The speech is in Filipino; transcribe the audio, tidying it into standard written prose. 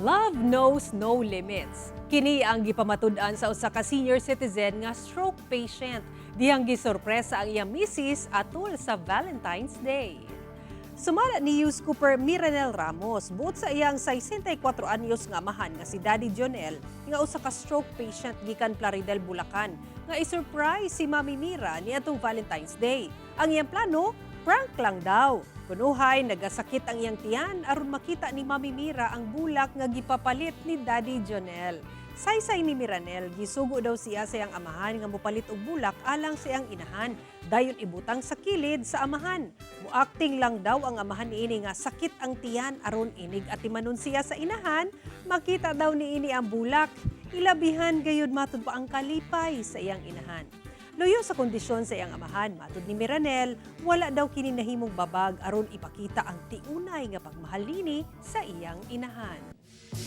Love knows no limits. Kini ang gipamatud-an sa usa ka senior citizen nga stroke patient. Dihang gisorpresa ang iyang misis atol sa Valentine's Day. Sumala ni News Cooper Miranel Ramos, buot sa iyang 64 anyos nga amahan nga si Daddy Jonel, nga usa ka stroke patient gikan Plaridel, Bulacan, nga isurprise si Mami Mira ni atong Valentine's Day. Ang iyang plano, prank lang daw. Kunuhay, nagasakit ang iyang tiyan aron makita ni Mami Mira ang bulak nga gipapalit ni Daddy Jonel. Saysay ni Miranel, gisugo daw siya sa iyang amahan nga mopalit og bulak alang sa iyang inahan. Dayon ibutang sa kilid sa amahan. Muakting lang daw ang amahan niini nga sakit ang tiyan aron inig at timanon siya sa inahan, makita daw niini ang bulak. Ilabihan gayud matud pa ang kalipay sa iyang inahan. Luyo sa kondisyon sa iyang amahan, matud ni Miranel, wala daw kini nahimong babag aron ipakita ang tiunay nga pagmahal nini sa iyang inahan.